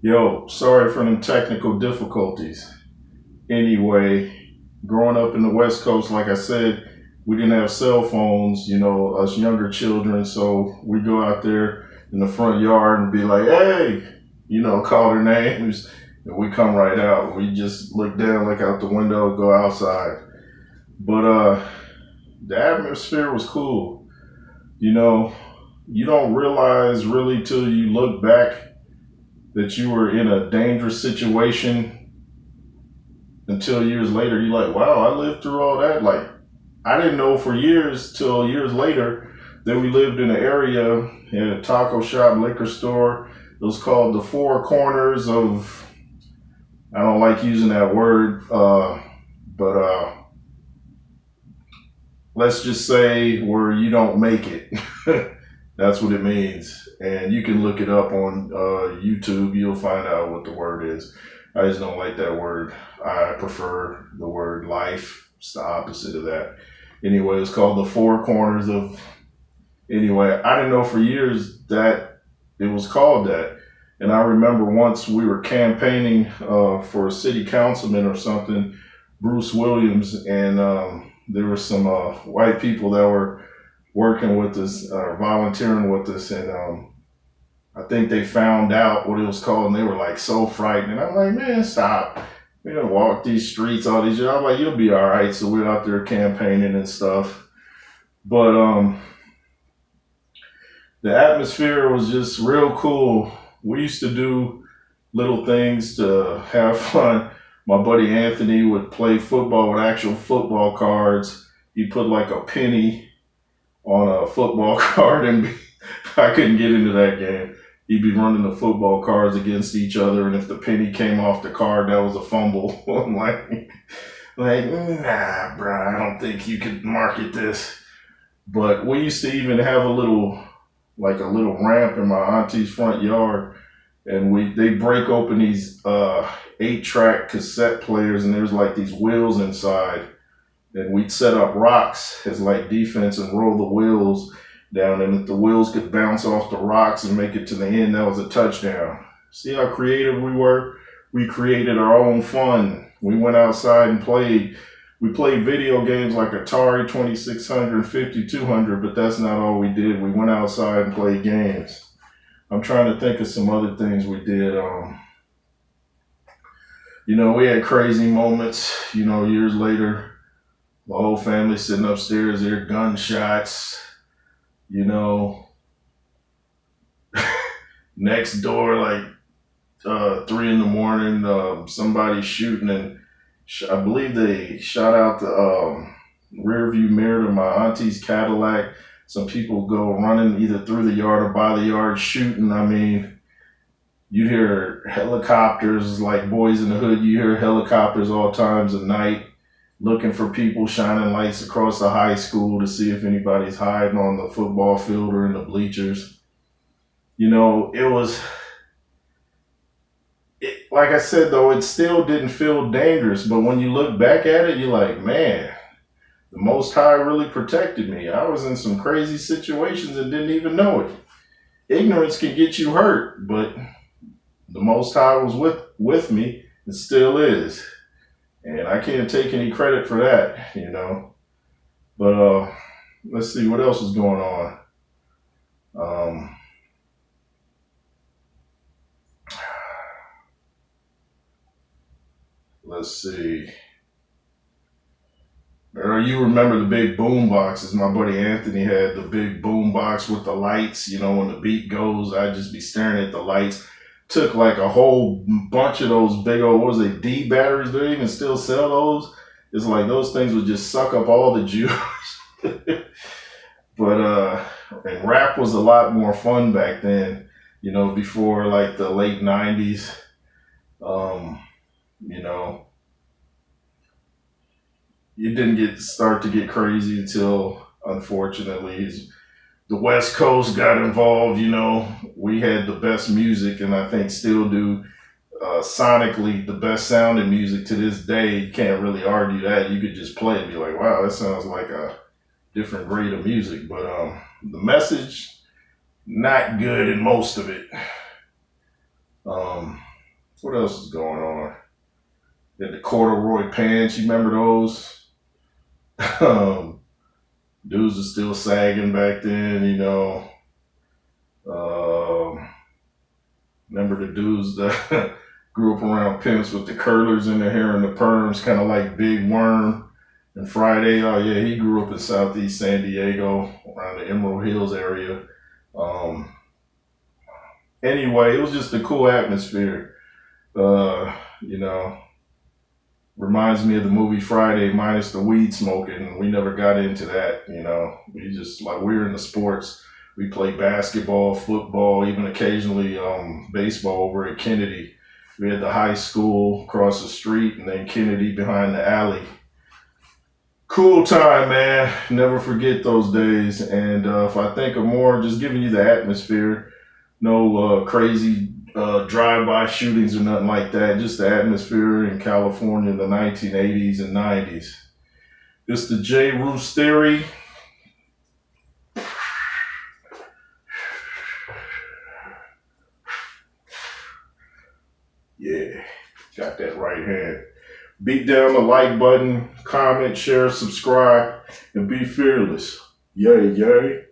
Yo, sorry for them technical difficulties. Anyway, growing up in the West Coast, like I said, we didn't have cell phones, us younger children. So we go out there in the front yard and be like, hey, call their names. And we come right out. We just look down, look out the window, go outside. But the atmosphere was cool. You know, you don't realize really till you look back that you were in a dangerous situation until years later. You're like, wow, I lived through all that. Like, I didn't know for years till years later that we lived in an area, in a taco shop, liquor store. It was called the Four Corners of, I don't like using that word, but let's just say where you don't make it. That's what it means. And you can look it up on YouTube. You'll find out what the word is. I just don't like that word. I prefer the word life. It's the opposite of that. Anyway, it's called the Four Corners of. Anyway, I didn't know for years that it was called that. And I remember once we were campaigning for a city councilman or something, Bruce Williams, and there were some white people that were working with us, volunteering with us, and I think they found out what it was called, and they were like so frightened. And I'm like, man, stop. We're gonna walk these streets all these years. I'm like, you'll be all right. So we're out there campaigning and stuff. But the atmosphere was just real cool. We used to do little things to have fun. My buddy Anthony would play football with actual football cards. He put like a penny on a football card, and I couldn't get into that game. He'd be running the football cards against each other, and if the penny came off the card, that was a fumble. I'm like, nah, bro, I don't think you could market this. But we used to even have a little ramp in my auntie's front yard, and they break open these 8-track cassette players, and there's like these wheels inside. And we'd set up rocks as like defense and roll the wheels down. And if the wheels could bounce off the rocks and make it to the end, that was a touchdown. See how creative we were? We created our own fun. We went outside and played. We played video games like Atari 2600, 5200, but that's not all we did. We went outside and played games. I'm trying to think of some other things we did. We had crazy moments, years later. The whole family sitting upstairs, there, gunshots, next door, like 3 a.m, somebody shooting, and I believe they shot out the rear view mirror to my auntie's Cadillac. Some people go running either through the yard or by the yard shooting. I mean, you hear helicopters, like Boys in the Hood, you hear helicopters all times of night, looking for people, shining lights across the high school to see if anybody's hiding on the football field or in the bleachers. Like I said, though, it still didn't feel dangerous. But when you look back at it, you're like, man, the Most High really protected me. I was in some crazy situations and didn't even know it. Ignorance can get you hurt, but the Most High was with me and still is. And I can't take any credit for that, But let's see what else is going on. Let's see. You remember the big boom boxes? My buddy Anthony had the big boom box with the lights. When the beat goes, I'd just be staring at the lights. Took like a whole bunch of those big old, what was it, D batteries? Do they even still sell those? It's like those things would just suck up all the juice. But and rap was a lot more fun back then, before like the late 90's. You didn't start to get crazy until, unfortunately, the West Coast got involved. We had the best music, and I think still do, sonically the best sounding music to this day. You can't really argue that. You could just play it and be like, wow, that sounds like a different grade of music. But the message, not good in most of it. What else is going on? Then the corduroy pants, you remember those? um, Dudes are still sagging back then, you know. Um, Remember the dudes that grew up around pimps with the curlers in their hair and the perms, kind of like Big Worm and Friday. Oh yeah, he grew up in Southeast San Diego, around the Emerald Hills area. Um, anyway, it was just a cool atmosphere. You know, reminds me of the movie Friday, minus the weed smoking. We never got into that. You know, we just like we were in the sports. We played basketball, football, even occasionally baseball over at Kennedy. We had the high school across the street, and then Kennedy behind the alley. Cool time, man. Never forget those days. And if I think of more, just giving you the atmosphere. No crazy drive-by shootings or nothing like that. Just the atmosphere in California in the 1980s and 90s. It's the J. Roos Theory. Yeah, got that right hand. Beat down the like button, comment, share, subscribe, and be fearless. Yay, yay.